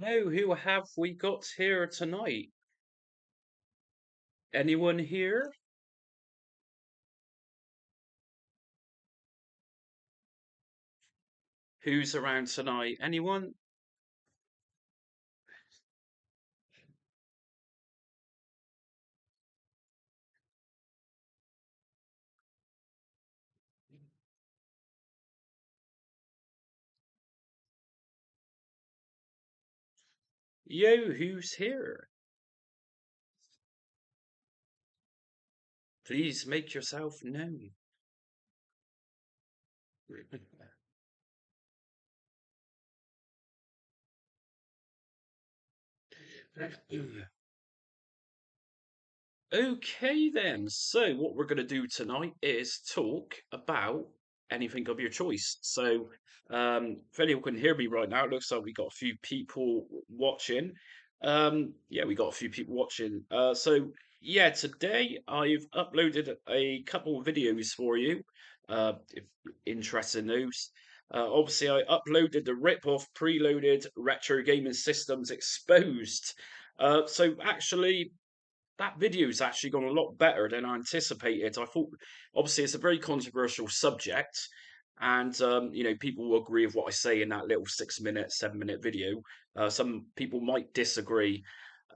Oh, who have we got here tonight? Anyone here? Who's around tonight? Anyone? Yo, who's here? Please make yourself known. Okay, then. So, what we're going to do tonight is talk about anything of your choice. So, if anyone can hear me right now, it looks like we got a few people watching. Yeah, we got a few people watching. Yeah, today I've uploaded a couple of videos for you. If you're interested in those. Obviously, I uploaded the rip-off preloaded retro gaming systems exposed. Actually, that video's actually gone a lot better than I anticipated. I thought, obviously, it's a very controversial subject, and people will agree with what I say in that little 6 minute, 7 minute video. Some people might disagree.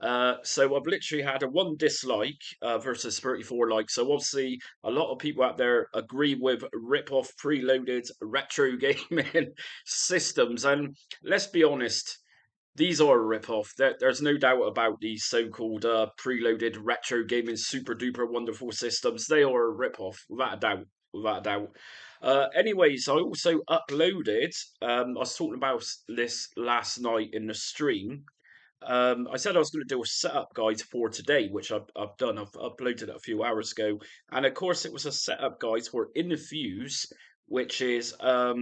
So I've literally had a one dislike versus 34 likes. So obviously, a lot of people out there agree with rip-off preloaded retro gaming systems, and let's be honest, these are a rip-off. There's no doubt about these so-called preloaded retro gaming super duper wonderful systems. They are a rip-off, without a doubt. Without a doubt. Anyways, I also uploaded. I was talking about this last night in the stream. I said I was going to do a setup guide for today, which I've done. I've uploaded it a few hours ago, and of course, it was a setup guide for InFuse, which is a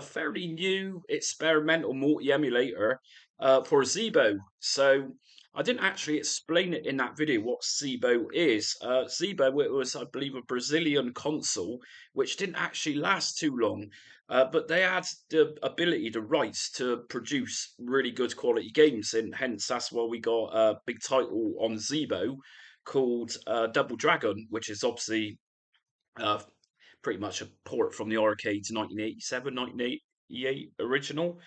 fairly new experimental multi emulator for Zebo. So I didn't actually explain it in that video what Zebo is. Zebo, it was, I believe, a Brazilian console which didn't actually last too long. But they had the ability, the rights to produce really good quality games, and hence that's why we got a big title on Zebo called Double Dragon, which is obviously uh, pretty much a port from the arcades 1987, 1988 original.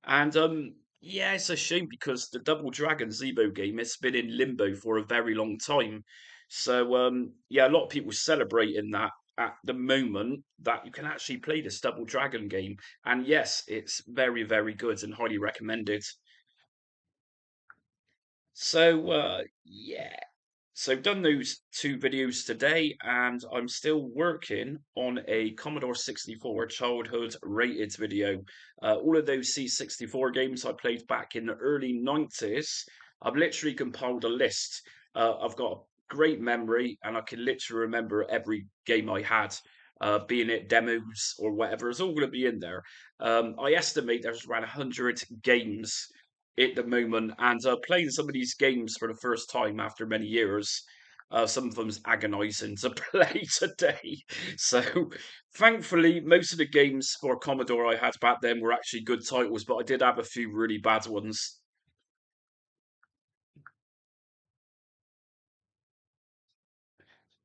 And yeah, it's a shame because the Double Dragon Zebo game has been in limbo for a very long time. So yeah, a lot of people celebrating that at the moment that you can actually play this Double Dragon game. And yes, it's very, very good and highly recommended. So yeah. So I've done those two videos today, and I'm still working on a Commodore 64 childhood rated video. All of those C64 games I played back in the early 90s, I've literally compiled a list. I've got a great memory, and I can literally remember every game I had, being it demos or whatever. It's all going to be in there. I estimate there's around 100 games at the moment, and playing some of these games for the first time after many years. Some of them's agonising to play today. So, thankfully, most of the games for Commodore I had back then were actually good titles, but I did have a few really bad ones.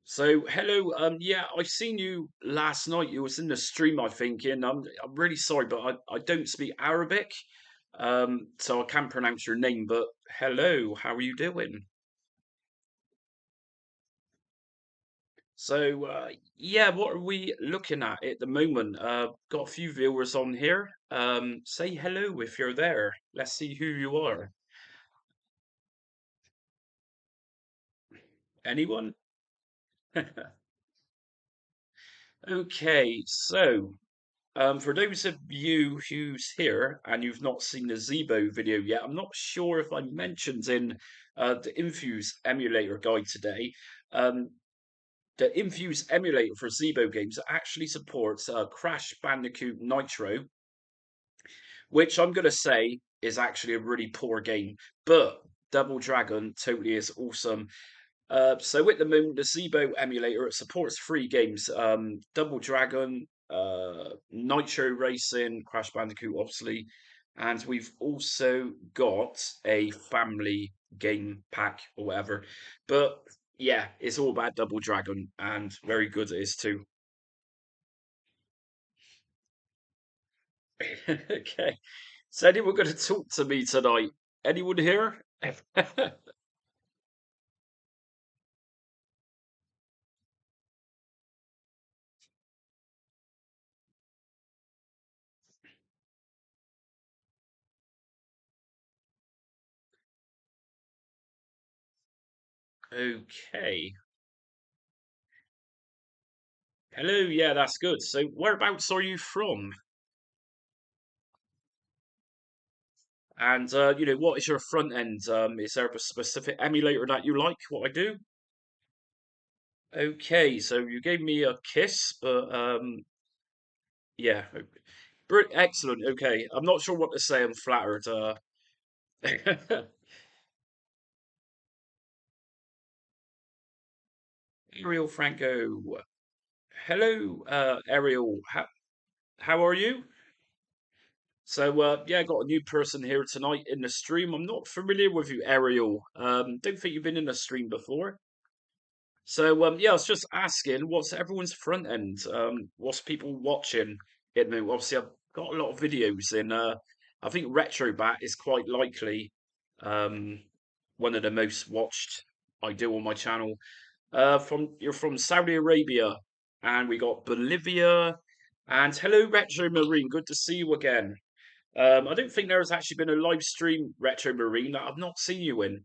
So, hello. Yeah, I seen you last night. You was in the stream, I think, and I'm really sorry, but I don't speak Arabic, so I can't pronounce your name. But hello, how are you doing? So, yeah, what are we looking at the moment? Got a few viewers on here. Say hello if you're there. Let's see who you are. Anyone? Okay, so for those of you who's here and you've not seen the Zebo video yet, I'm not sure if I mentioned in the Infuse emulator guide today. Um, the Infuse emulator for Zebo games actually supports Crash Bandicoot Nitro, which I'm going to say is actually a really poor game, but Double Dragon totally is awesome. So at the moment, the Zebo emulator, it supports three games: Double Dragon, Nitro Racing, Crash Bandicoot, obviously. And we've also got a family game pack or whatever. But yeah, it's all about Double Dragon and very good it is too. Okay. So anyone going to talk to me tonight? Anyone here? Okay. Hello, yeah, that's good. So whereabouts are you from? And what is your front end? Is there a specific emulator that you like? What I do? Okay, so you gave me a kiss, but yeah, excellent. Okay, I'm not sure what to say. I'm flattered. Ariel Franco. Hello, Ariel. How are you? So yeah, got a new person here tonight in the stream. I'm not familiar with you, Ariel. Don't think you've been in a stream before. So yeah, I was just asking, what's everyone's front end? What's people watching? Obviously, I've got a lot of videos in. I think retrobat is quite likely um, one of the most watched I do on my channel. From you're from Saudi Arabia, and we got Bolivia, and hello Retro Marine. Good to see you again. I don't think there has actually been a live stream Retro Marine that I've not seen you in.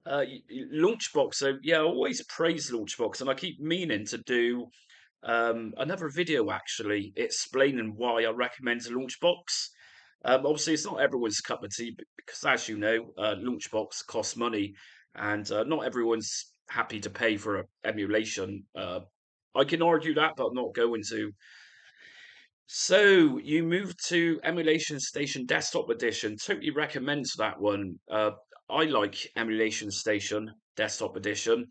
Launchbox. So yeah, I always praise Launchbox, and I keep meaning to do another video actually explaining why I recommend Launchbox. Obviously, it's not everyone's cup of tea because, as you know, Launchbox costs money, and not everyone's happy to pay for emulation. I can argue that, but I'm not going to. So you moved to Emulation Station Desktop Edition. Totally recommend that one. I like Emulation Station Desktop Edition.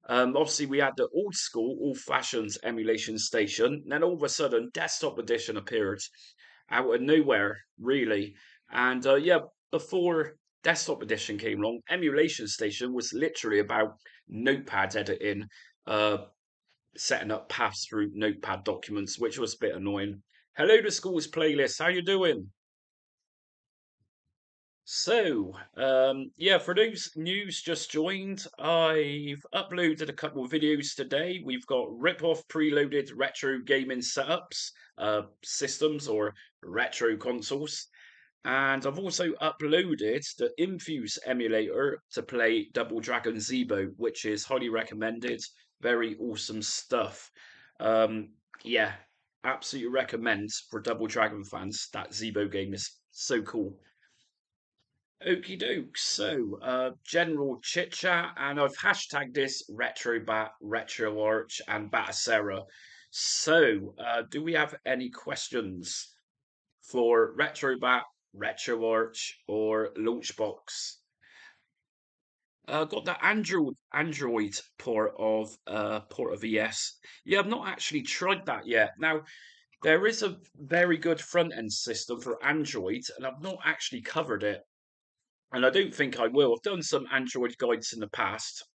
Obviously, we had the old school, old-fashioned Emulation Station. Then all of a sudden, Desktop Edition appeared out of nowhere, really. And yeah, before Desktop Edition came along, Emulation Station was literally about notepad editing, uh, setting up paths through notepad documents, which was a bit annoying. Hello to schools playlist. How you doing? So, yeah, for those news just joined, I've uploaded a couple of videos today. We've got rip-off preloaded retro gaming setups, systems or retro consoles. And I've also uploaded the Infuse emulator to play Double Dragon Zebo, which is highly recommended. Very awesome stuff. Um, yeah, absolutely recommend for Double Dragon fans. That Zebo game is so cool. Okie doke. So, general chit chat, and I've hashtagged this retrobat, retroarch, and batocera. So, do we have any questions for retrobat, retroarch, or launchbox? Got the Android port of ES. Yeah, I've not actually tried that yet. Now, there is a very good front end system for Android, and I've not actually covered it. And I don't think I will. I've done some Android guides in the past,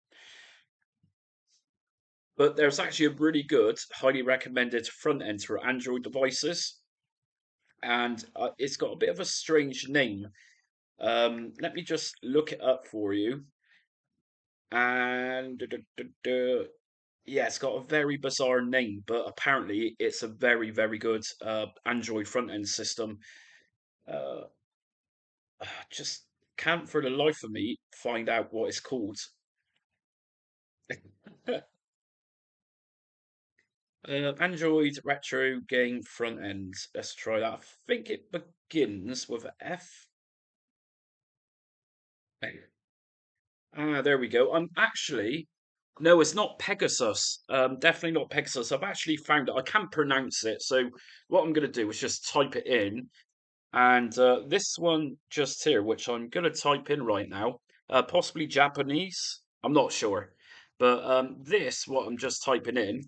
but there's actually a really good, highly recommended front end for Android devices, and it's got a bit of a strange name. Let me just look it up for you. And yeah, it's got a very bizarre name, but apparently it's a very, very good Android front end system. Uh, just can't for the life of me find out what it's called. Android retro game front end. Let's try that. I think it begins with a F. Ah, there we go. I'm actually no, it's not Pegasus. Definitely not Pegasus. I've actually found it. I can't pronounce it, so what I'm going to do is just type it in. And this one just here, which I'm going to type in right now, possibly Japanese. I'm not sure, but this what I'm just typing in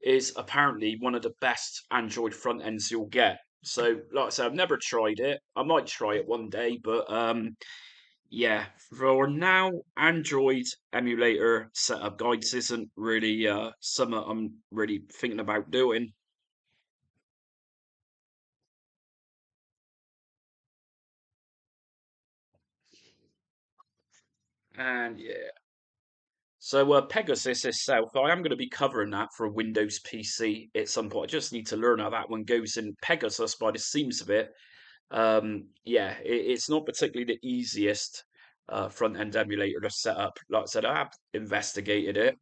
is apparently one of the best Android front ends you'll get. So, like I said, I've never tried it. I might try it one day, but yeah, for now, Android emulator setup guides isn't really something I'm really thinking about doing. And yeah, so Pegasus itself, I am going to be covering that for a Windows PC at some point. I just need to learn how that one goes in Pegasus. By the seams of it, yeah, it's not particularly the easiest front end emulator to set up. Like I said, I have investigated it,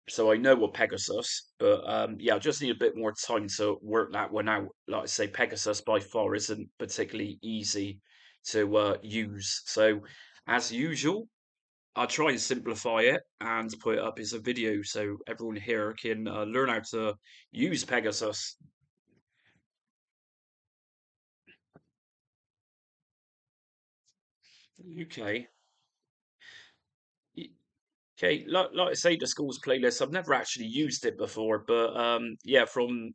so I know what Pegasus, but yeah, I just need a bit more time to work that one out. Like I say, Pegasus by far isn't particularly easy to use. So, as usual, I'll try and simplify it and put it up as a video so everyone here can learn how to use Pegasus. Okay. Y- Okay, like I say, the schools playlist, I've never actually used it before, but yeah, from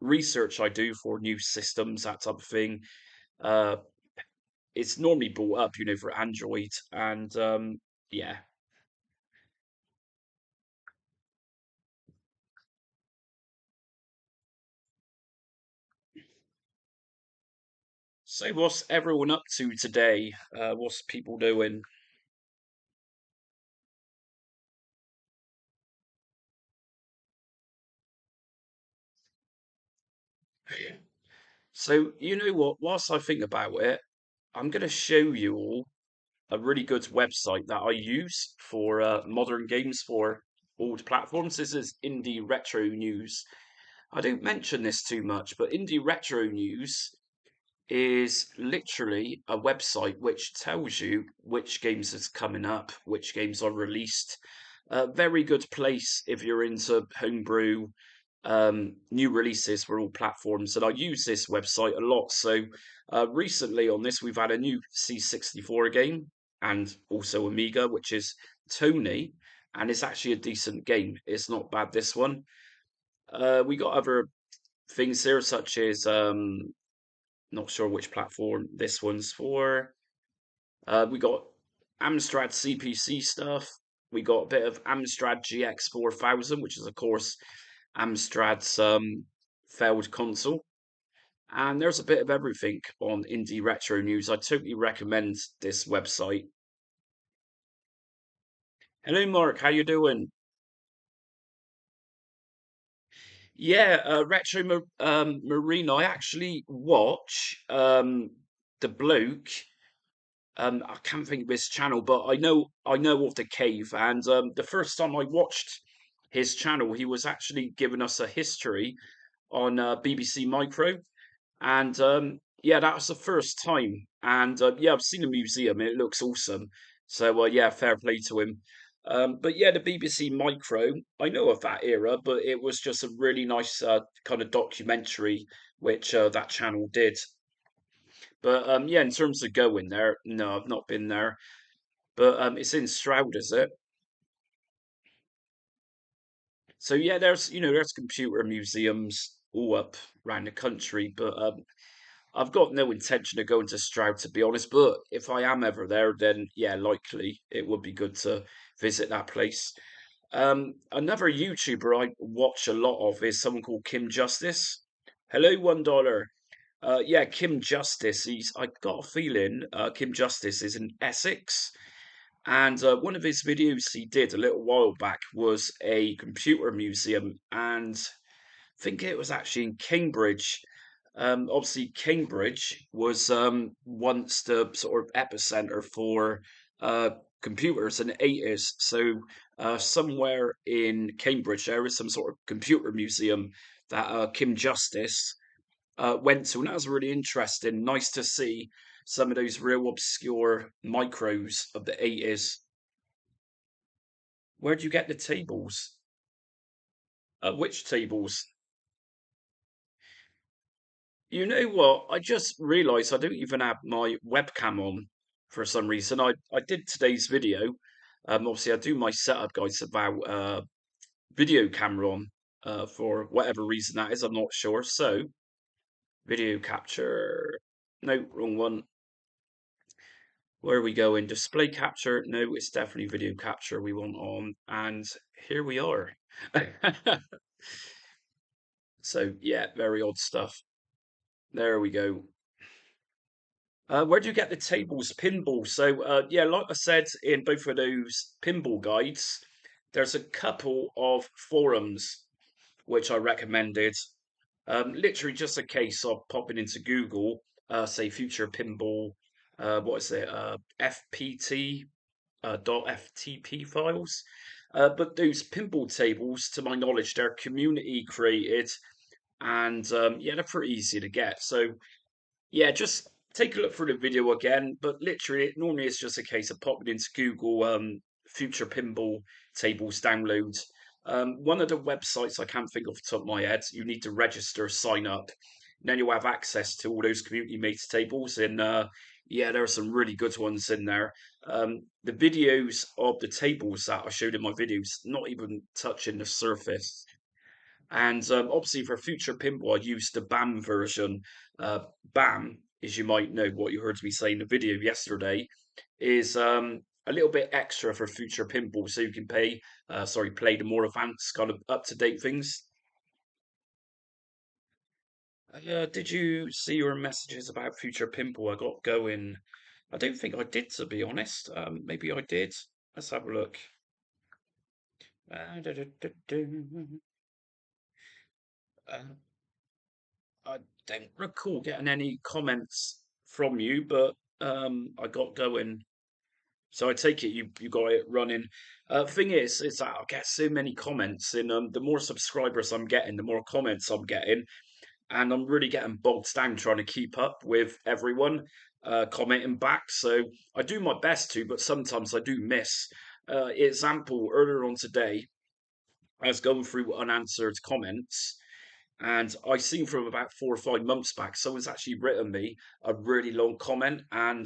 research I do for new systems, that type of thing, uh, it's normally brought up, for Android, and yeah. So, what's everyone up to today? What's people doing? So, you know what? Whilst I think about it, I'm going to show you all a really good website that I use for modern games for old platforms. This is Indie Retro News. I don't mention this too much, but Indie Retro News is literally a website which tells you which games is coming up, which games are released. A very good place if you're into homebrew, new releases for all platforms. And I use this website a lot. So recently on this, we've had a new C64 game and also Amiga, which is Tony, and it's actually a decent game. It's not bad, this one. We got other things here, such as not sure which platform this one's for. We got Amstrad CPC stuff. We got a bit of Amstrad GX 4000, which is, of course, Amstrad's failed console. And there's a bit of everything on Indie Retro News. I totally recommend this website. Hello, Mark. How you doing? Yeah, Marina. I actually watch the bloke. I can't think of his channel, but I know of the cave. And the first time I watched his channel, he was actually giving us a history on BBC Micro, and yeah, that was the first time. And yeah, I've seen the museum; and it looks awesome. So yeah, fair play to him. But yeah, the BBC Micro, I know of that era, but it was just a really nice kind of documentary which that channel did. But yeah, in terms of going there, no, I've not been there. But it's in Stroud, is it? So yeah, there's computer museums all up around the country, but I've got no intention of going to Stroud, to be honest. But if I am ever there, then yeah, likely it would be good to visit that place. Another YouTuber I watch a lot of is someone called Kim Justice. Hello, $1. Yeah, Kim Justice. I got a feeling Kim Justice is in Essex. And one of his videos he did a little while back was a computer museum, and I think it was actually in Cambridge. Obviously, Cambridge was once the sort of epicenter for uh, computers in the 80s. So, somewhere in Cambridge, there is some sort of computer museum that Kim Justice went to, and that was really interesting. Nice to see some of those real obscure micros of the 80s. Where'd you get the tables? Which tables? You know what? I just realised I don't even have my webcam on for some reason. I did today's video. Obviously, I do my setup guides about video camera on for whatever reason that is. I'm not sure. So Video capture. No, wrong one. Where are we going? Display capture. No, it's definitely video capture we want on. And here we are. So, yeah, very odd stuff. There we go. Where do you get the tables pinball? So, yeah, like I said in both of those pinball guides, there's a couple of forums which I recommended. Literally just a case of popping into Google, say future pinball, what is it, FPT, .ftp files. But those pinball tables, to my knowledge, they're community created and yeah, they're pretty easy to get. So yeah, just take a look through the video again. But literally, normally it's just a case of popping into Google future pinball tables download. One of the websites I can't think off the top of my head, you need to register, sign up, and then you'll have access to all those community made tables. And yeah, there are some really good ones in there. The videos of the tables that I showed in my videos, not even touching the surface. And obviously, for future pinball, I used the BAM version. BAM, as you might know, what you heard me say in the video yesterday, is a little bit extra for future pinball, so you can play the more advanced kind of up to date things. Did you see your messages about future pinball? I got going. I don't think I did, to be honest. Maybe I did. Let's have a look. Uh, da, da, da, da. Uh, I don't recall getting any comments from you, but I got going. So I take it you got it running. Thing is that I get so many comments, and the more subscribers I'm getting, the more comments I'm getting, and I'm really getting bogged down trying to keep up with everyone commenting back. So I do my best to, but sometimes I do miss. Example, earlier on today, I was going through unanswered comments and I seen from about 4 or 5 months back, someone's actually written me a really long comment. And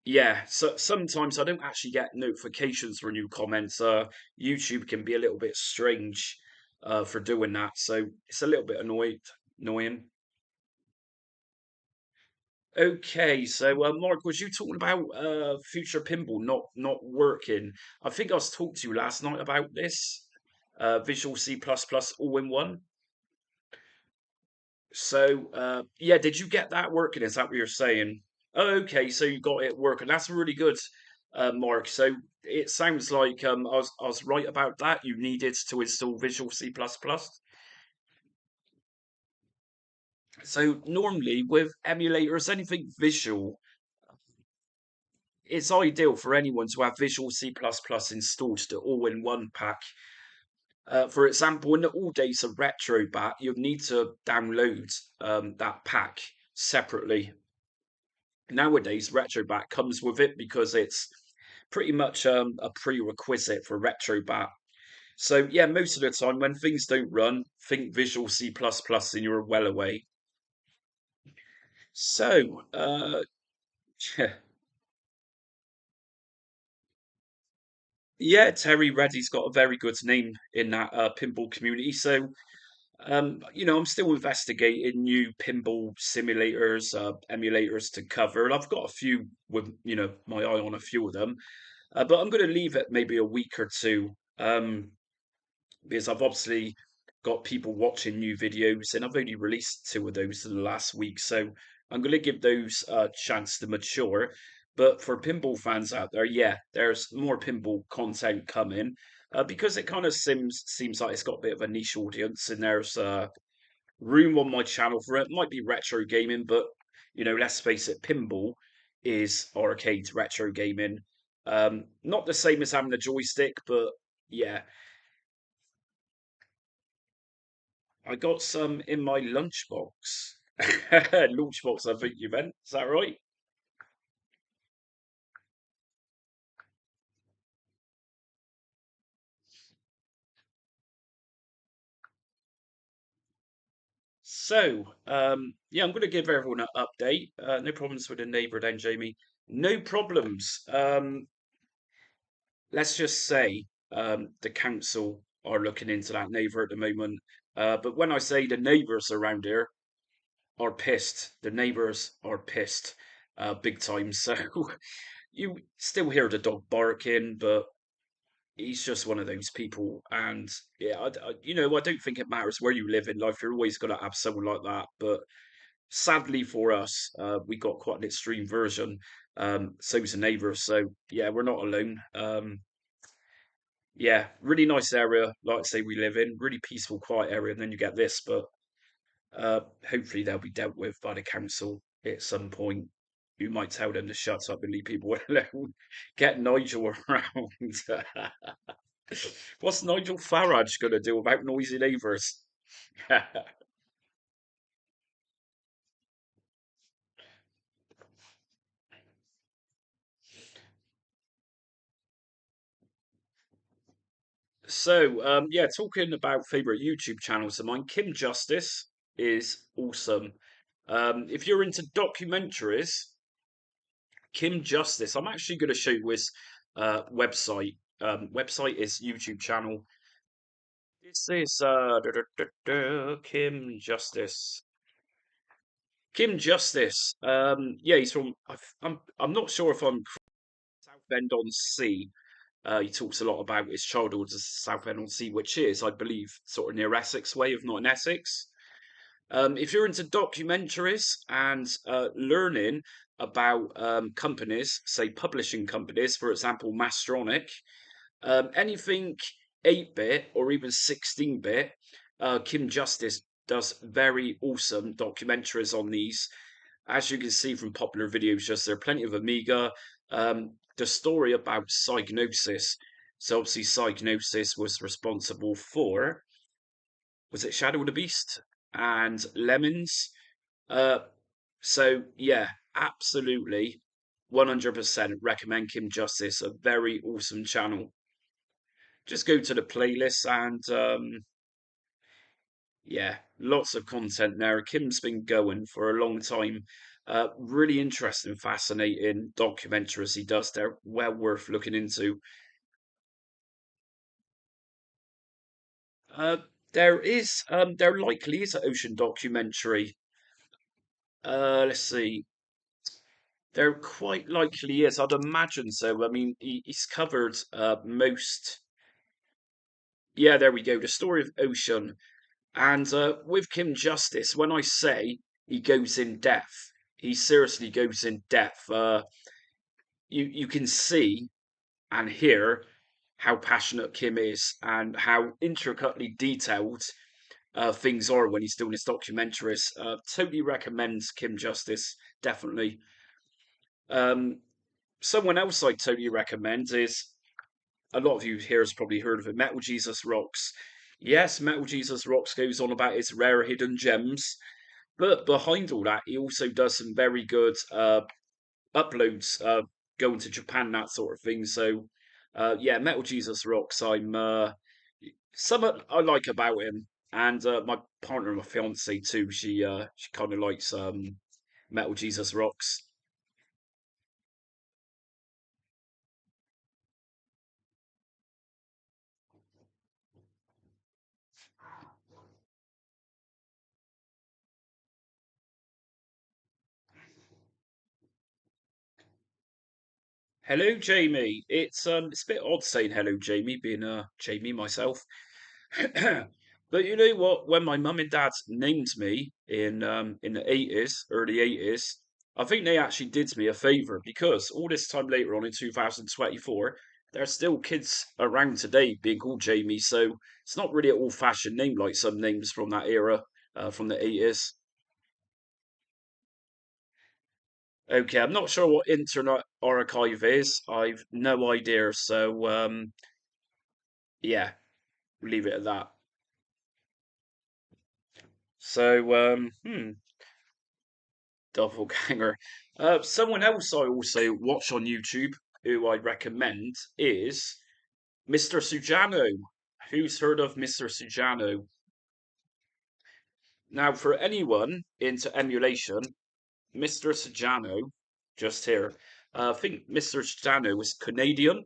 yeah, so sometimes I don't actually get notifications for new comments. YouTube can be a little bit strange for doing that. So it's a little bit annoying. Okay, so Mark, was you talking about future pinball not working? I think I was talking to you last night about this. Visual C++ all in one. So, yeah, did you get that working? Is that what you're saying? Oh, okay, so you got it working. That's really good, Mark. So it sounds like I was right about that. You needed to install Visual C++. So normally with emulators, anything visual, it's ideal for anyone to have Visual C++ installed to all-in-one pack. For example, in the old days of retrobat, you'd need to download that pack separately. Nowadays retrobat comes with it because it's pretty much a prerequisite for retrobat. So yeah, most of the time when things don't run, think Visual C++ and you're well away. So yeah, Terry Reddy's got a very good name in that pinball community. So I'm still investigating new pinball simulators, emulators to cover, and I've got a few with my eye on a few of them. But I'm going to leave it maybe a week or two because I've obviously got people watching new videos, and I've only released two of those in the last week, so I'm going to give those a chance to mature. But for pinball fans out there, yeah, there's more pinball content coming because it kind of seems like it's got a bit of a niche audience, and there's room on my channel for it. Might be retro gaming, but let's face it, pinball is arcade retro gaming. Not the same as having a joystick, but yeah, I got some in my lunchbox. Launchbox, I think you meant. Is that right? So, yeah, I'm going to give everyone an update. No problems with the neighbour then, Jamie. No problems. Let's just say the council are looking into that neighbour at the moment. But when I say the neighbours around here, are pissed. The neighbours are pissed, big time. So you still hear the dog barking, but he's just one of those people. And yeah, I don't think it matters where you live in life. You're always going to have someone like that. But sadly for us, we got quite an extreme version. So's a neighbour. So yeah, we're not alone. Yeah, really nice area. Like I say, we live in really peaceful, quiet area. And then you get this, but hopefully they'll be dealt with by the council at some point. You might tell them to shut up and leave people alone. Get Nigel around. What's Nigel Farage going to do about noisy neighbours? So, yeah, talking about favourite YouTube channels of mine, Kim Justice is awesome. If you're into documentaries, Kim Justice, I'm actually going to show you his website. Website is YouTube channel. This is Kim Justice. Kim Justice. Yeah, he's from. I'm not sure if I'm Southend on Sea. He talks a lot about his childhood as Southend on Sea, which is, I believe, sort of near Essex way, if not in Essex. If you're into documentaries and learning about companies, say publishing companies, for example, Mastronic, anything 8-bit or even 16-bit, Kim Justice does very awesome documentaries on these. As you can see from popular videos, just there are plenty of Amiga. The story about Psygnosis. So obviously Psygnosis was responsible for, was it Shadow of the Beast and Lemons? Uh, so yeah, absolutely, 100% recommend Kim Justice. A very awesome channel. Just go to the playlist and yeah, lots of content there. Kim's been going for a long time. Really interesting, fascinating documentaries he does. They're well worth looking into. Uh, there likely is an ocean documentary. Let's see. There quite likely is. I'd imagine so. I mean, he's covered most. Yeah, there we go. The story of ocean. And with Kim Justice, when I say he goes in depth, he seriously goes in depth. You can see and hear how passionate Kim is and how intricately detailed things are when he's doing his documentaries. Totally recommends Kim Justice, definitely. Um, Someone else I totally recommend is a lot of you here has probably heard of it, Metal Jesus Rocks. Yes, Metal Jesus Rocks goes on about his rare hidden gems, but behind all that, he also does some very good uploads, going to Japan, that sort of thing. So, yeah, Metal Jesus Rocks. Something I like about him, and my partner, my fiance too. She kind of likes Metal Jesus Rocks. Hello, Jamie. It's a bit odd saying hello, Jamie, being Jamie myself. But you know what? When my mum and dad named me in the 80s, early 80s, I think they actually did me a favour because all this time later on in 2024, there's still kids around today being called Jamie. So it's not really an old-fashioned name like some names from that era, from the 80s. Okay, I'm not sure what Internet Archive is. I've no idea. So yeah, leave it at that. So doppelganger. Someone else I also watch on YouTube who I recommend is Mr. Sujano. Who's heard of Mr. Sujano? Now, for anyone into emulation, Mr. Sujano, just here, I think Mr. Sujano is Canadian,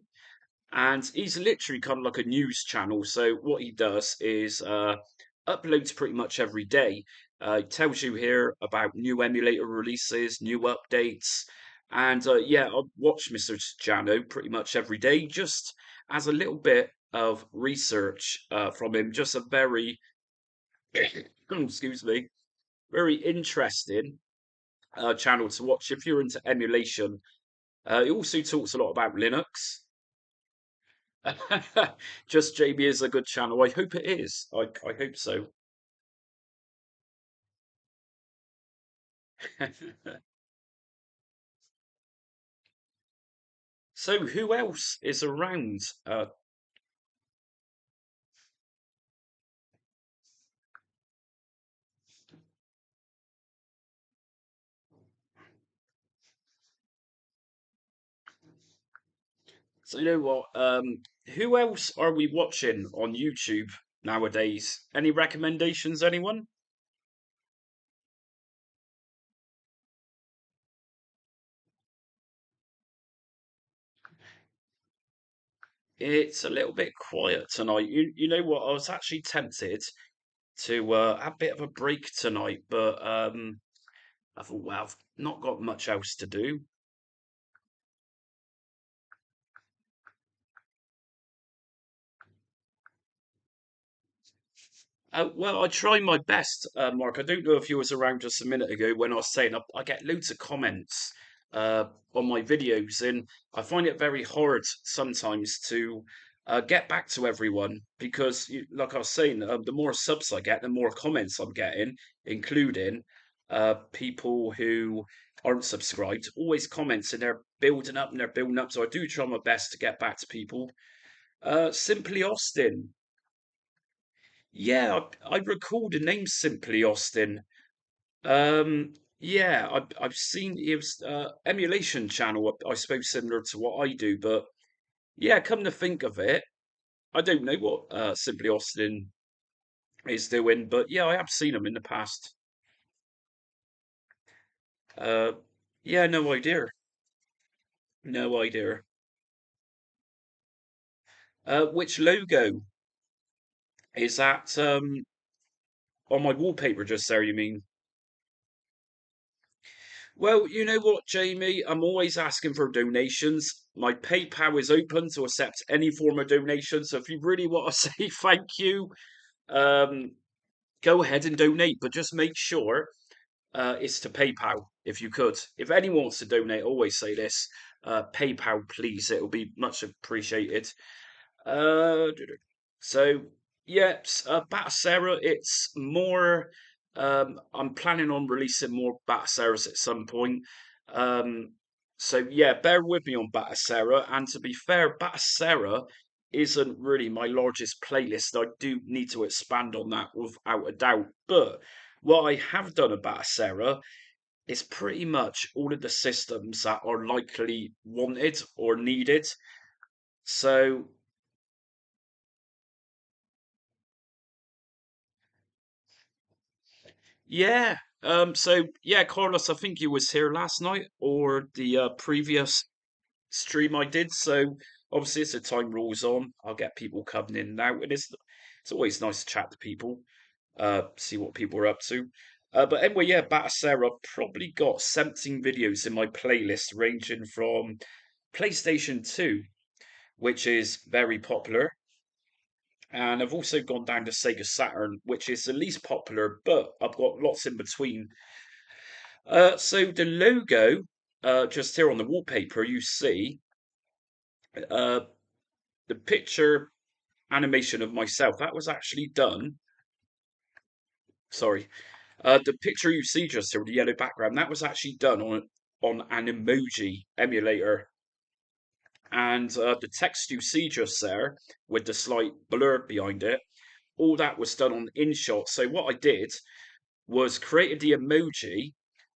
and he's literally kind of like a news channel. So what he does is uploads pretty much every day, It tells you here about new emulator releases, new updates, and yeah, I watch Mr. Jano pretty much every day, just as a little bit of research from him. Just a very, excuse me, very interesting channel to watch if you're into emulation. He also talks a lot about Linux. Just JB is a good channel. I hope it is. I hope so. So who else is around? So you know what? Who else are we watching on YouTube nowadays? Any recommendations, anyone? It's a little bit quiet tonight. You know what? I was actually tempted to have a bit of a break tonight, but I thought, well, I've not got much else to do. Well, I try my best, Mark. I don't know if you was around just a minute ago when I was saying I get loads of comments uh, on my videos, and I find it very hard sometimes to get back to everyone because, like I was saying, the more subs I get, the more comments I'm getting, including people who aren't subscribed, always comments, and they're building up and they're building up. So I do try my best to get back to people. Simply Austin. Yeah, I recall the name Simply Austin. Yeah, I've seen it was emulation channel, I suppose similar to what I do, but yeah, come to think of it, I don't know what Simply Austin is doing, but yeah, I have seen them in the past. Uh, yeah, no idea, no idea. Which logo is that? On my wallpaper just there, you mean? Well, you know what, Jamie? I'm always asking for donations. My PayPal is open to accept any form of donation. So if you really want to say thank you, um, go ahead and donate. But just make sure it's to PayPal if you could. If anyone wants to donate, I always say this: PayPal, please. It will be much appreciated. Uh, so yeah, Batocera. It's more. I'm planning on releasing more Bataceras at some point. Um, so yeah, bear with me on Batocera. And to be fair, Batocera isn't really my largest playlist. I do need to expand on that without a doubt. But what I have done about Batocera is pretty much all of the systems that are likely wanted or needed. So yeah. So yeah, Carlos, I think you was here last night or the previous stream I did. So obviously, as the time rolls on, I'll get people coming in and out, and it's always nice to chat to people, see what people are up to. But anyway, yeah, Batacera probably got 17 videos in my playlist, ranging from PlayStation 2, which is very popular, and I've also gone down to Sega Saturn, which is the least popular, but I've got lots in between. So the logo, just here on the wallpaper, you see uh, the picture animation of myself. That was actually done. Sorry, the picture you see just here with the yellow background. That was actually done on an emoji emulator, and the text you see just there with the slight blur behind it. All that was done on InShot. So what I did was created the emoji.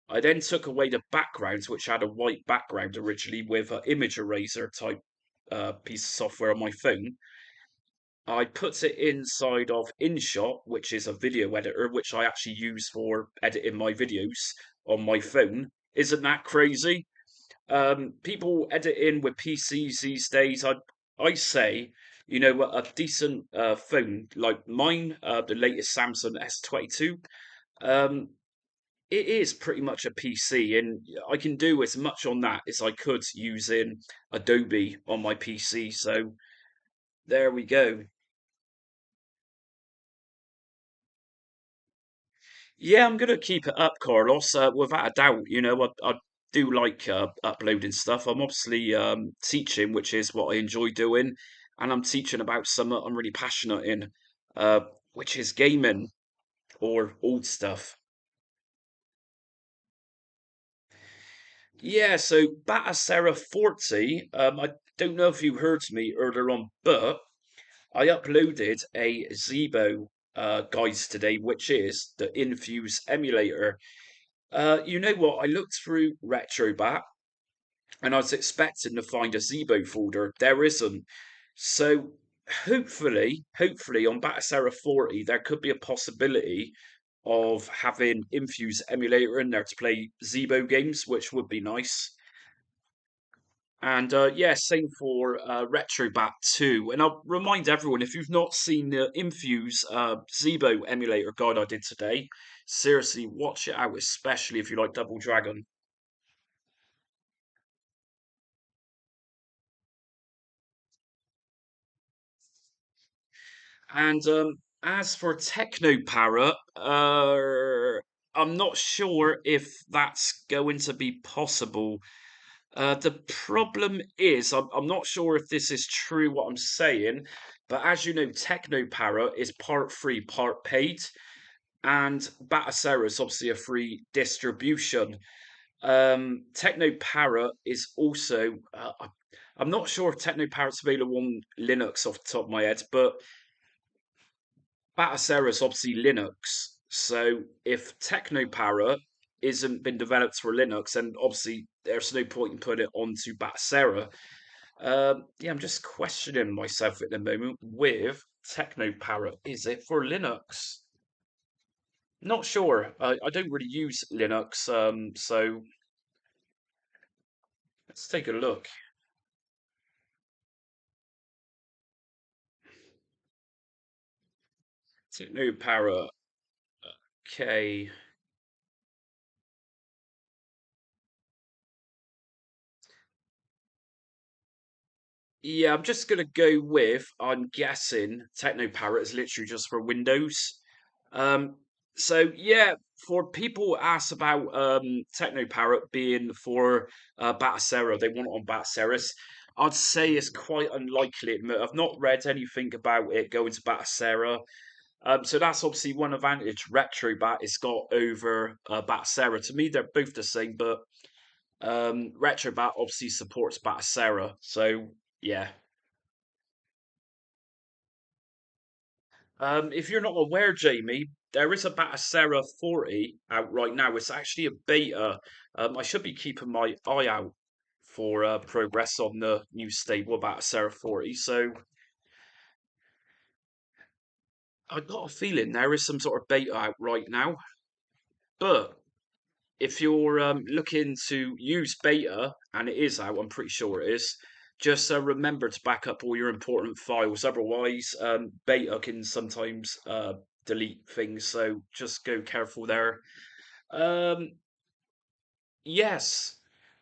I then took away the backgrounds, which had a white background originally with an image eraser type piece of software on my phone. I put it inside of InShot, which is a video editor, which I actually use for editing my videos on my phone. Isn't that crazy? People editing with PCs these days, I say, you know, a decent phone like mine, the latest Samsung S22. Um, it is pretty much a PC, and I can do as much on that as I could using Adobe on my PC. So there we go. Yeah, I'm gonna keep it up, Carlos. Without a doubt. I do like uploading stuff. I'm obviously teaching, which is what I enjoy doing, and I'm teaching about something I'm really passionate in, uh, which is gaming or old stuff. Yeah, so Batocera 40. I don't know if you heard me earlier on, but I uploaded a Zebo guide today, which is the Infuse emulator. You know what? I looked through retrobat and I was expecting to find a Zebo folder. There isn't. So hopefully on Batocera 40, there could be a possibility of having Infuse emulator in there to play Zebo games, which would be nice. And yeah, same for Retrobat 2. And I'll remind everyone, if you've not seen the Infuse Zebo emulator guide I did today, seriously, watch it out, especially if you like Double Dragon. And as for Teknoparrot, I'm not sure if that's going to be possible. The problem is, I'm not sure if this is true what I'm saying, but as you know, Teknoparrot is part free, part paid, and Batocera is obviously a free distribution. Teknoparrot is also, I'm not sure if Teknoparrot's available on Linux off the top of my head, but Batocera is obviously Linux. So if Teknoparrot isn't been developed for Linux, then obviously there's no point in putting it onto Batocera. Yeah, I'm just questioning myself at the moment with Teknoparrot. Is it for Linux? Not sure. I don't really use Linux, so let's take a look. Teknoparrot. Okay. Yeah, I'm just gonna go with. I'm guessing Teknoparrot is literally just for Windows. Um, so yeah, for people who ask about Teknoparrot being for Batocera, they want it on Bataceras. I'd say it's quite unlikely. I've not read anything about it going to Batocera. So that's obviously one advantage Retrobat has got over Batocera. To me, they're both the same, but Retrobat obviously supports Batocera. So yeah. If you're not aware, Jamie, there is a Batocera 40 out right now. It's actually a beta. I should be keeping my eye out for progress on the new stable Batocera 40. So I got a feeling there is some sort of beta out right now. But if you're looking to use beta, and it is out, I'm pretty sure it is, just remember to back up all your important files. Otherwise, beta can sometimes delete things, so just go careful there. Um, yes,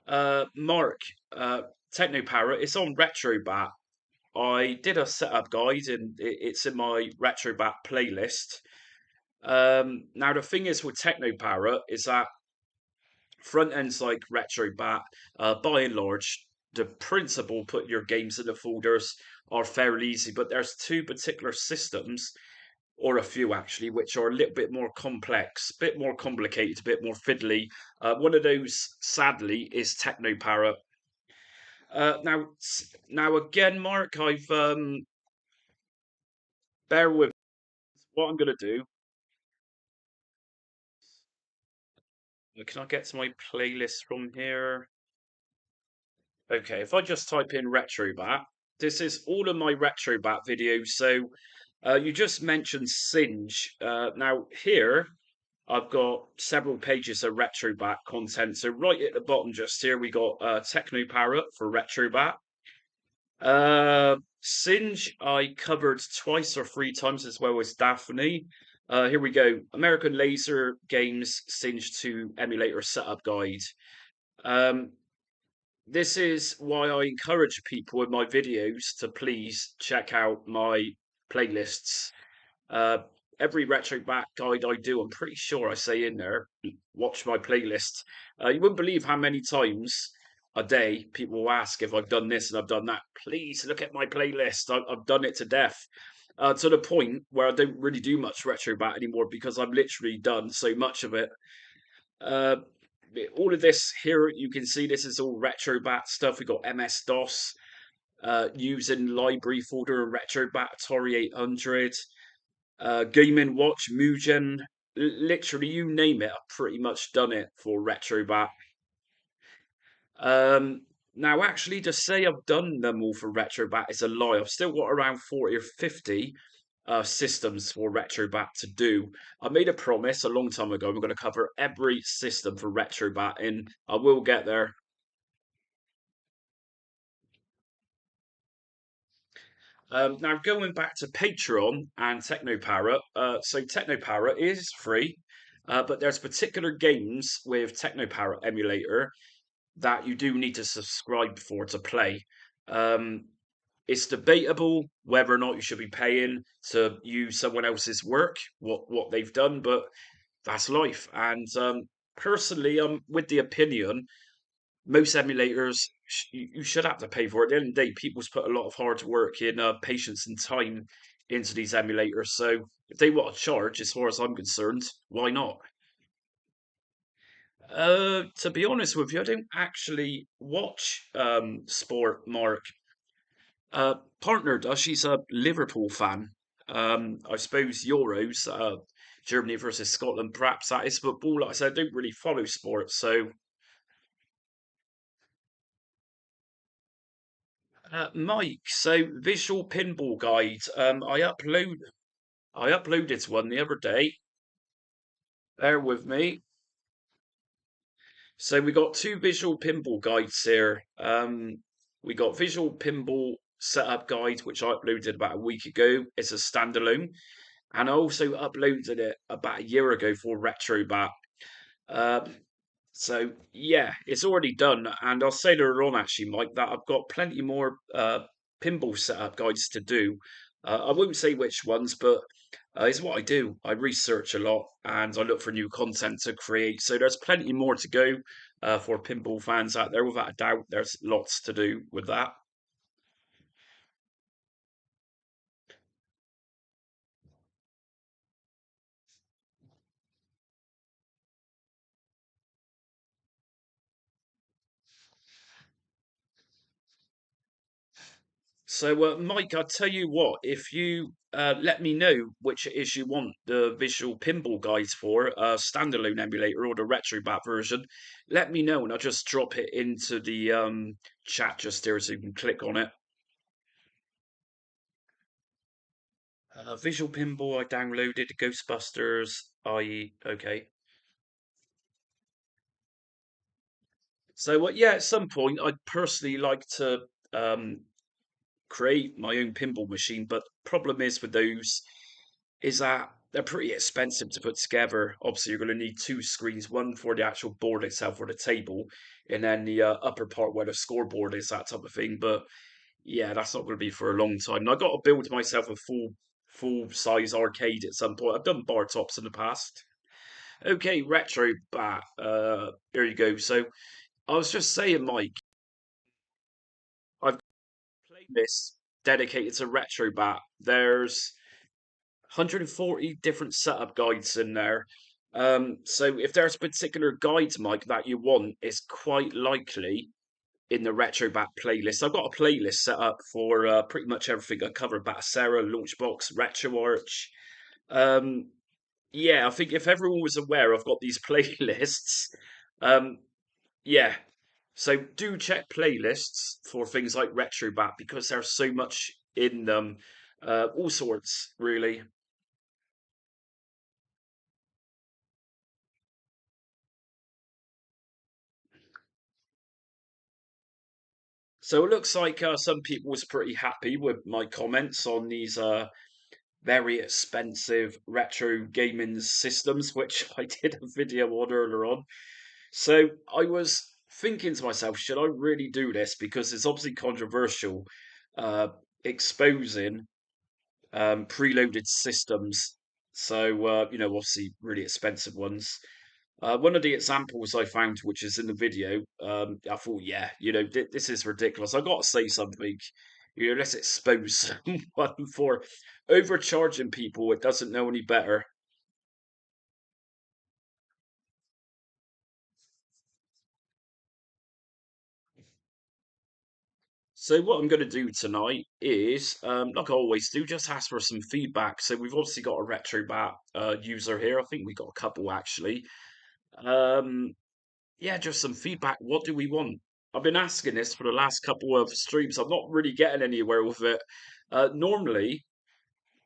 Mark, uh, Technoparrot, it's on Retrobat. I did a setup guide, and it's in my Retrobat playlist. Now, the thing is with Technoparrot is that front ends like retrobat, by and large, the principle putting your games in the folders are fairly easy, but there's two particular systems, or a few actually, which are a little bit more complex, a bit more complicated, a bit more fiddly. One of those, sadly, is Technoparrot. Now again, Mark, I've bear with what I'm gonna do. Can I get to my playlist from here? Okay, if I just type in Retrobat, this is all of my Retrobat videos. So you just mentioned Singe. Now here, I've got several pages of Retrobat content. So right at the bottom just here, we got Technoparrot for Retrobat. Singe I covered twice or three times as well as Daphne. Here we go. American Laser Games Singe 2 Emulator Setup Guide. Um, this is why I encourage people in my videos to please check out my playlists. Uh, every retro back guide I do, I'm pretty sure I say in there, watch my playlist. You wouldn't believe how many times a day people will ask if I've done this and I've done that. Please look at my playlist. I've done it to death. To the point where I don't really do much retro bat anymore because I've literally done so much of it. Uh, all of this here, you can see this is all retro bat stuff. We got MS DOS, using library folder and retrobat Atari 800, Game & Watch, Mugen, literally you name it, I've pretty much done it for retrobat. Um, Now, actually, to say I've done them all for retrobat is a lie. I've still got around 40 or 50 systems for retrobat to do. I made a promise a long time ago. I'm going to cover every system for retrobat, and I will get there. Now, going back to Patreon and Teknoparrot, so Teknoparrot is free, but there's particular games with Teknoparrot emulator that you do need to subscribe for to play. Um, it's debatable whether or not you should be paying to use someone else's work, what they've done, but that's life. And personally, I'm with the opinion most emulators you should have to pay for it. At the end of the day, people's put a lot of hard work in patience and time into these emulators. So if they want to charge, as far as I'm concerned, why not? To be honest with you, I don't actually watch sport. Mark, partner does. She's a Liverpool fan. I suppose Euros, Germany versus Scotland, perhaps that is football. Like I said, I don't really follow sports, so Mike, so visual pinball guide. I uploaded one the other day. Bear with me. So we got two visual pinball guides here. We got visual pinball setup guide, which I uploaded about a week ago. It's a standalone, and I also uploaded it about a year ago for Retrobat. Um, so yeah, it's already done, and I'll say later on actually, Mike, that I've got plenty more pinball setup guides to do. I won't say which ones, but it's what I do. I research a lot and I look for new content to create. So there's plenty more to go for pinball fans out there. Without a doubt, there's lots to do with that. So, Mike, I'll tell you what, if you let me know which it is you want the visual pinball guides for, standalone emulator or the retrobat version, let me know and I'll just drop it into the chat just there so you can click on it. Visual pinball, I downloaded Ghostbusters, i.e., okay. So, yeah, at some point, I'd personally like to create my own pinball machine, but problem is with those is that they're pretty expensive to put together. Obviously, you're going to need two screens, one for the actual board itself or the table, and then the upper part where the scoreboard is, that type of thing. But yeah, that's not going to be for a long time. And I got to build myself a full size arcade at some point. I've done bar tops in the past. Okay, retro bat. There you go. So I was just saying, Mike, I've playlist dedicated to retrobat. There's 140 different setup guides in there. So if there's a particular guide, Mike, that you want, it's quite likely in the retrobat playlist. I've got a playlist set up for pretty much everything I cover: batocera, launchbox, retroarch. Um, yeah, I think if everyone was aware, I've got these playlists. Um, yeah, so do check playlists for things like retrobat because there's so much in them, all sorts really. So it looks like some people was pretty happy with my comments on these very expensive retro gaming systems, which I did a video on earlier on. So I was thinking to myself, should I really do this? Because it's obviously controversial, uh, exposing preloaded systems. So obviously really expensive ones. One of the examples I found, which is in the video, I thought, yeah, this is ridiculous. I got to say something. Let's expose someone for overcharging people. It doesn't know any better. So what I'm going to do tonight is, like I always do, just ask for some feedback. So we've obviously got a retrobat user here. I think we got a couple actually. Um, yeah, just some feedback. What do we want? I've been asking this for the last couple of streams. I'm not really getting anywhere with it. Normally,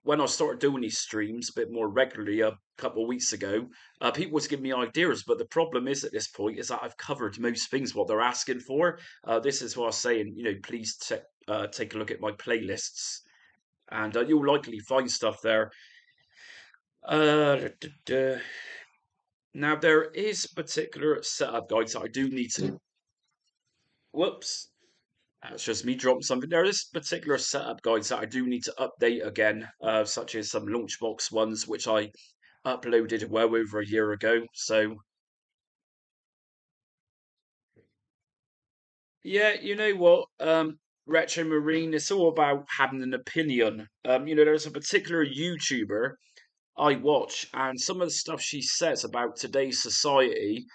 when I started doing these streams a bit more regularly a couple of weeks ago, people was giving me ideas. But the problem is at this point is that I've covered most things what they're asking for. This is what I was saying. Please take a look at my playlists, and you'll likely find stuff there. Da, da, da. Now there is particular setup guides that I do need to. Whoops. That's just me dropping something. There is particular setup guides that I do need to update again, such as some launchbox ones, which I uploaded well over a year ago. So yeah, you know what? Retro Marine, it's all about having an opinion. There's a particular YouTuber I watch, and some of the stuff she says about today's society,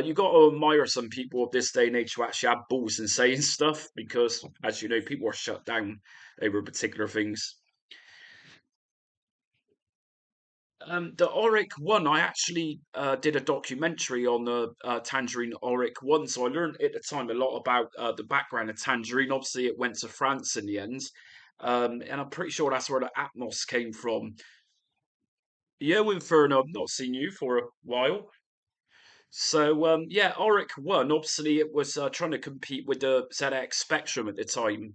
you got to admire some people of this day and age who actually have balls in saying stuff because, as you know, people are shut down over particular things. The Auric one, I actually did a documentary on the Tangerine Auric one, so I learned at the time a lot about the background of Tangerine. Obviously, it went to France in the end, and I'm pretty sure that's where the Atmos came from. Yo, Inferno, I've not seen you for a while. So yeah, Auric one. Obviously, it was trying to compete with the ZX Spectrum at the time.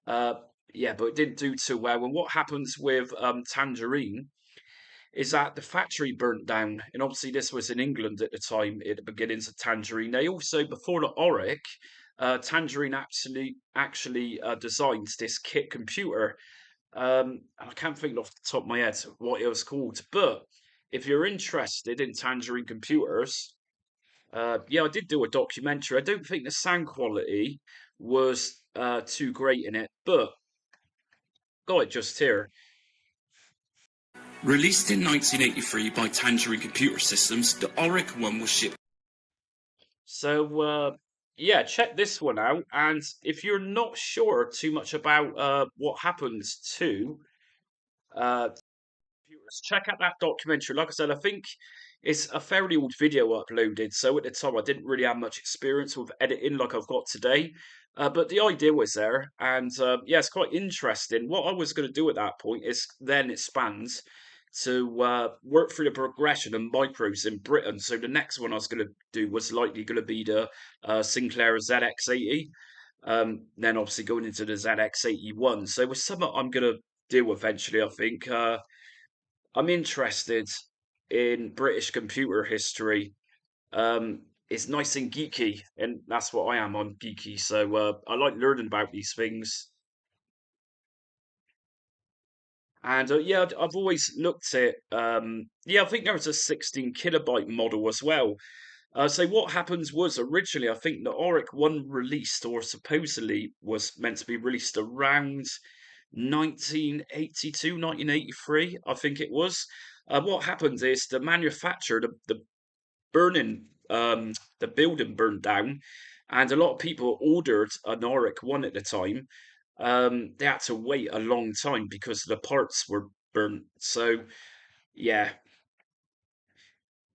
Uh, yeah, but it didn't do too well. And what happens with Tangerine is that the factory burnt down, and obviously this was in England at the time, at the beginnings of Tangerine. They also, before the Auric, Tangerine actually designed this kit computer. I can't think off the top of my head what it was called, but if you're interested in Tangerine computers, yeah, I did do a documentary. I don't think the sound quality was too great in it, but got it just here. Released in 1983 by Tangerine Computer Systems, the Auric 1 was shipped. So, yeah, check this one out. And if you're not sure too much about what happens to uh, computers, check out that documentary. Like I said, I think it's a fairly old video uploaded. So at the time, I didn't really have much experience with editing like I've got today. But the idea was there. And yeah, it's quite interesting. What I was going to do at that point is then expand to work through the progression of micros in Britain. So the next one I was going to do was likely going to be the Sinclair ZX80. Then obviously going into the ZX81. So with something I'm going to do eventually, I think. I'm interested in British computer history. It's nice and geeky, and that's what I am. I'm geeky, so I like learning about these things. And yeah, I've always looked at. Yeah, I think there was a 16 kilobyte model as well. So what happens was originally, I think the Auric one released, or supposedly was meant to be released around 1982, 1983, I think it was. What happened is the manufacturer, the burning, the building burned down, and a lot of people ordered an Auric one at the time. They had to wait a long time because the parts were burnt. So yeah,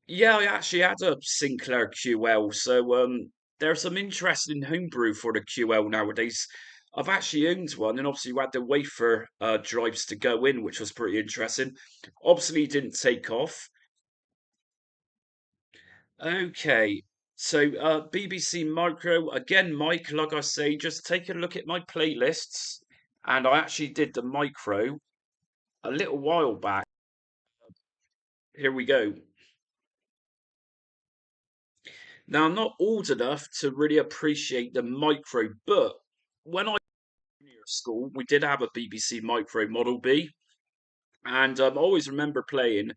yeah, I actually had a Sinclair QL, so there's some interesting homebrew for the QL nowadays. I've actually owned one, and obviously we had the wafer drives to go in, which was pretty interesting. Obviously, it didn't take off. Okay, so BBC Micro again, Mike. Like I say, just take a look at my playlists, and I actually did the micro. a little while back. Here we go. Now, I'm not old enough to really appreciate the micro, but when I was at school, we did have a BBC Micro Model B, and I always remember playing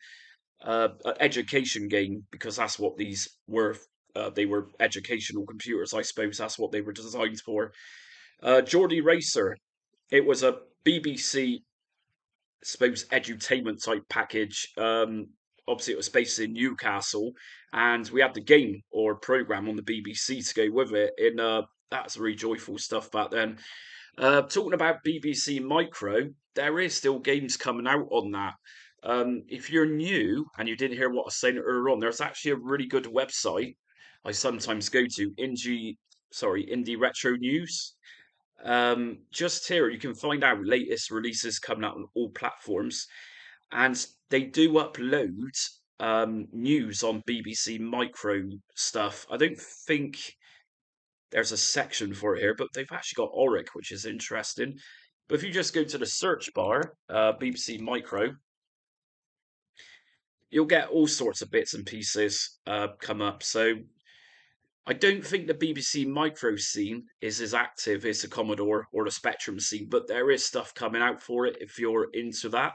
an education game because that's what these were. They were educational computers, I suppose. That's what they were designed for. Geordie Racer. It was a BBC, suppose, edutainment type package. Obviously, it was based in Newcastle, and we had the game or program on the BBC to go with it. In That's really joyful stuff back then. Talking about BBC Micro, there is still games coming out on that. If you're new and you didn't hear what I was saying earlier on, there's actually a really good website I sometimes go to, Indie Retro News. Just here you can find out latest releases coming out on all platforms, and they do upload news on BBC Micro stuff. I don't think there's a section for it here, but they've actually got Auric, which is interesting. But if you just go to the search bar, BBC Micro, you'll get all sorts of bits and pieces come up. So I don't think the BBC Micro scene is as active as the Commodore or the Spectrum scene, but there is stuff coming out for it if you're into that.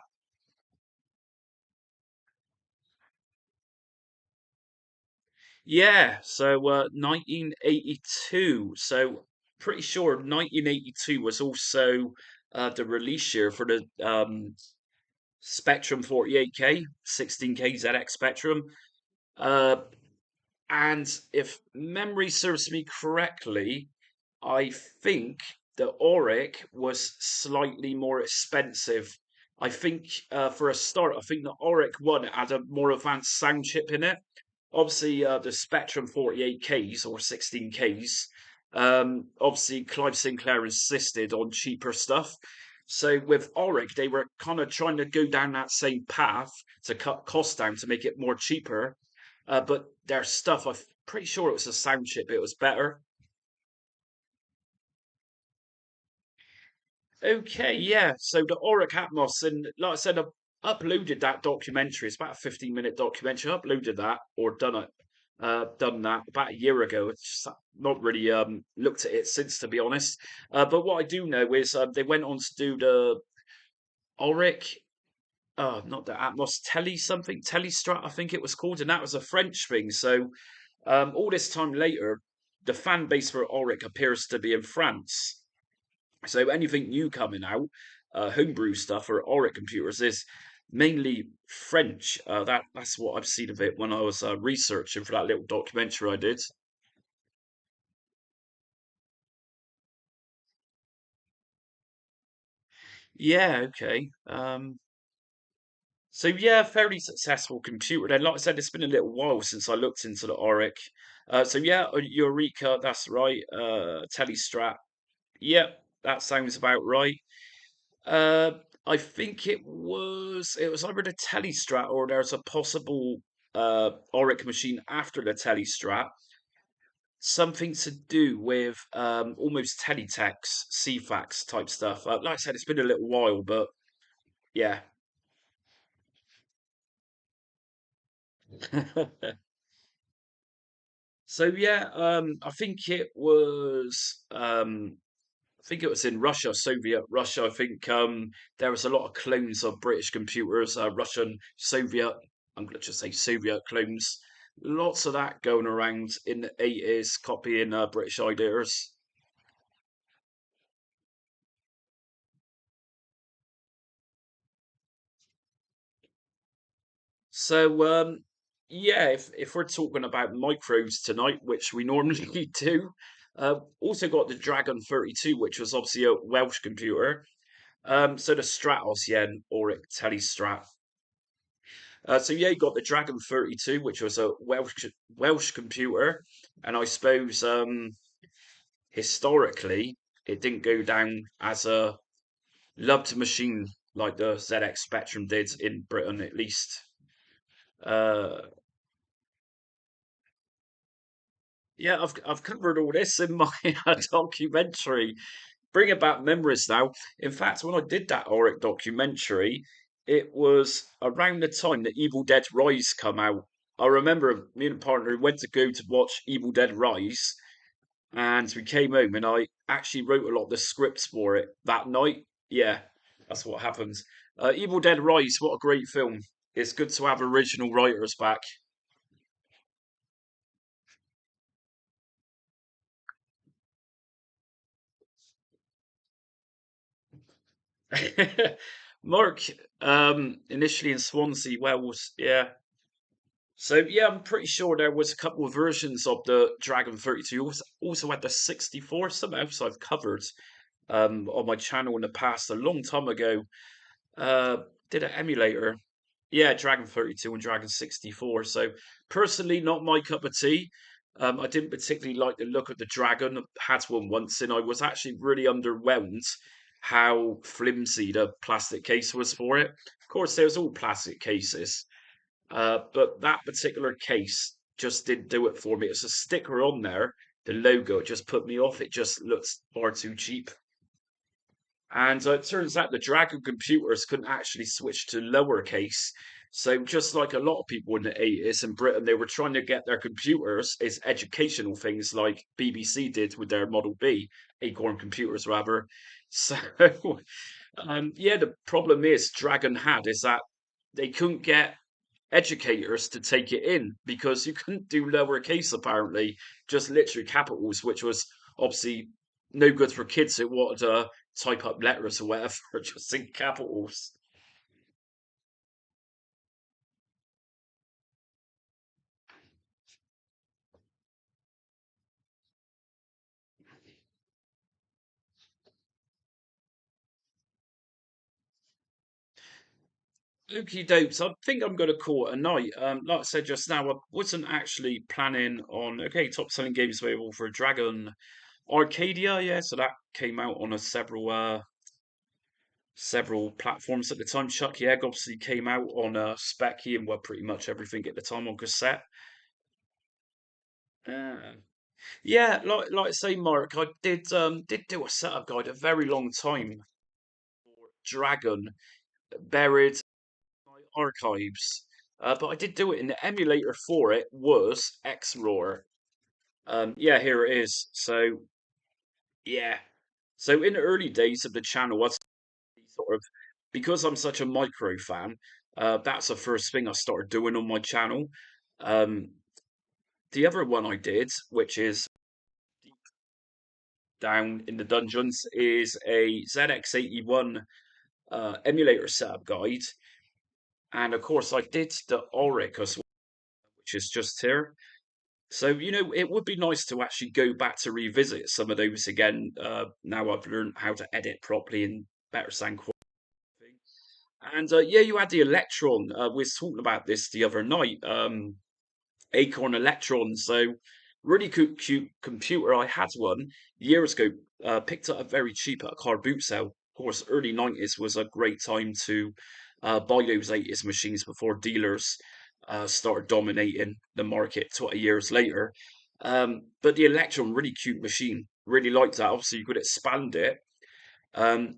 Yeah, so 1982. So pretty sure 1982 was also the release year for the Spectrum 48K, 16K ZX Spectrum. Uh, and if memory serves me correctly, I think the Auric was slightly more expensive. I think for a start, I think the Auric one had a more advanced sound chip in it. Obviously, the Spectrum 48Ks or 16Ks. Obviously, Clive Sinclair insisted on cheaper stuff. So with Auric, they were kind of trying to go down that same path to cut costs down to make it more cheaper. But their stuff, I'm pretty sure it was a sound chip. It was better. Okay, yeah. So the Auric Atmos, and like I said, I uploaded that documentary. It's about a 15-minute documentary. I uploaded that or done that about a year ago. It's just not really looked at it since, to be honest. But what I do know is they went on to do the Auric, not the Atmos Tele something, Telestrat, I think it was called, and that was a French thing. So all this time later, the fan base for Auric appears to be in France. So anything new coming out, homebrew stuff or Auric computers is mainly French. That's what I've seen of it when I was researching for that little documentary I did. Yeah, okay. So yeah, fairly successful computer. Then, like I said, it's been a little while since I looked into the Auric. So yeah, Eureka, that's right. Telestrat, yep, that sounds about right. Uh, I think it was either the Telestrat or there's a possible Auric machine after the Telestrat. Something to do with almost teletext, CFAX type stuff. Like I said, it's been a little while, but yeah. So yeah, I think it was in Russia, Soviet Russia. I think there was a lot of clones of British computers, Russian, Soviet. I'm going to just say Soviet clones. Lots of that going around in the 80s, copying British ideas. So yeah, if we're talking about micros tonight, which we normally do, also got the Dragon 32, which was obviously a Welsh computer. So the Stratos, yeah, Auric Telestrat. So yeah, you got the Dragon 32, which was a Welsh computer, and I suppose historically it didn't go down as a loved machine like the ZX Spectrum did in Britain, at least. Uh, yeah, I've covered all this in my documentary. Bringing back memories now. In fact, when I did that Auric documentary, It was around the time that Evil Dead Rise come out. I remember me and a partner went to go to watch Evil Dead Rise, and we came home, and I actually wrote a lot of the scripts for it that night. Yeah, that's what happens. Evil Dead Rise, what a great film! It's good to have original writers back. Mark, initially in Swansea, Wales, yeah. So yeah, I'm pretty sure there was a couple of versions of the Dragon 32. Also had the 64, something else I've covered on my channel in the past a long time ago. Uh, did an emulator. Yeah, Dragon 32 and Dragon 64. So personally, not my cup of tea. I didn't particularly like the look of the dragon. I had one once, and I was actually really underwhelmed how flimsy the plastic case was for it. Of course, there's all plastic cases, but that particular case just didn't do it for me. It's a sticker on there, the logo, it just put me off. It just looks far too cheap. And it turns out the Dragon computers couldn't actually switch to lowercase. So just like a lot of people in the 80s in Britain, they were trying to get their computers as educational things like BBC did with their Model B, Acorn computers rather. So yeah, the problem is Dragon had is that they couldn't get educators to take it in because you couldn't do lowercase apparently, just literally capitals, which was obviously no good for kids who wanted to type up letters or whatever, just in capitals. Okie dokes, I think I'm going to call it a night. Like I said just now, I wasn't actually planning on, okay, top selling games available for Dragon Arcadia, yeah, so that came out on a several platforms at the time. Chucky Egg obviously came out on Specky and well, pretty much everything at the time on cassette. Uh, yeah, like I say, Mark, I did do a setup guide a very long time for Dragon buried in my archives. But I did do it, and the emulator for it was X-Roar. Yeah, here it is. So yeah, so in the early days of the channel, I sort of because I'm such a micro fan. That's the first thing I started doing on my channel. Um, the other one I did, which is down in the dungeons, is a ZX81 emulator setup guide. And of course, I did the Auric as well, which is just here. So, it would be nice to actually go back to revisit some of those again. Now I've learned how to edit properly in better sound quality. And yeah, you had the Electron. We was talking about this the other night. Acorn Electron. So really cute computer. I had one years ago. Picked up very cheap at a car boot sale. Of course, early 90s was a great time to buy those 80s machines before dealers started dominating the market 20 years later. But the Electron, really cute machine. Really liked that. Obviously, you could expand it.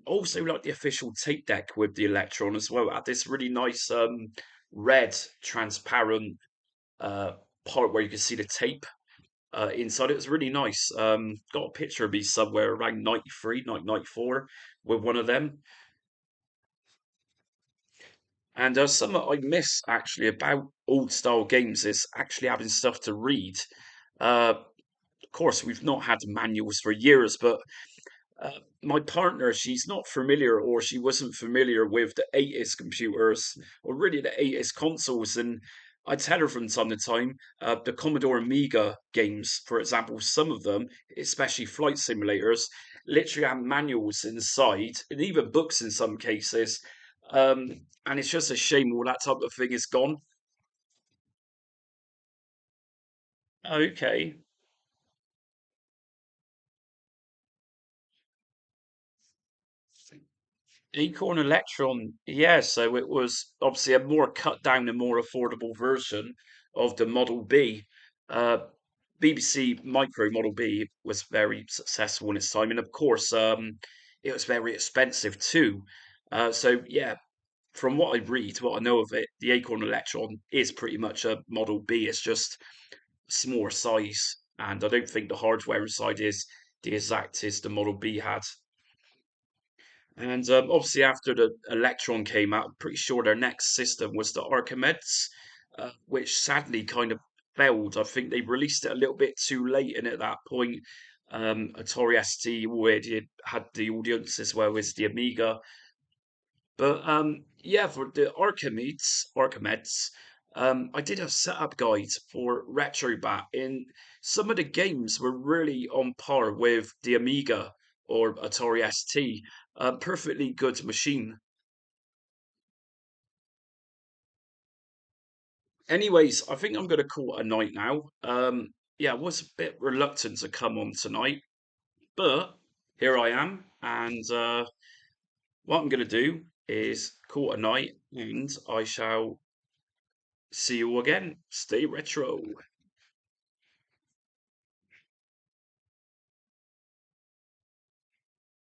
Also, like the official tape deck with the Electron as well. It had this really nice red transparent uh, part where you can see the tape inside. It was really nice. Got a picture of me somewhere around 93, 1994 with one of them. And something I miss actually about old style games is actually having stuff to read. Of course, we've not had manuals for years, but my partner, she's not familiar or she wasn't familiar with the 80s computers or really the 80s consoles. And I tell her from time to time, the Commodore Amiga games, for example, some of them, especially flight simulators, literally have manuals inside and even books in some cases. And it's just a shame all that type of thing is gone. Okay. Acorn Electron, yeah, so it was obviously a more cut down and more affordable version of the Model B. Uh, BBC Micro Model B was very successful in its time, and of course, it was very expensive too. So yeah, from what I read, what I know of it, the Acorn Electron is pretty much a Model B. It's just smaller size, and I don't think the hardware inside is the exact as the Model B had. And obviously, after the Electron came out, I'm pretty sure their next system was the Archimedes, which sadly kind of failed. I think they released it a little bit too late, and at that point, Atari ST already had the audience as well as the Amiga. But yeah, for the Archimedes, I did a setup guide for retrobat, and some of the games were really on par with the Amiga or Atari ST. Perfectly good machine. Anyways, I think I'm going to call it a night now. Yeah, I was a bit reluctant to come on tonight, but here I am, and what I'm going to do is call it a night, and I shall see you again. Stay retro.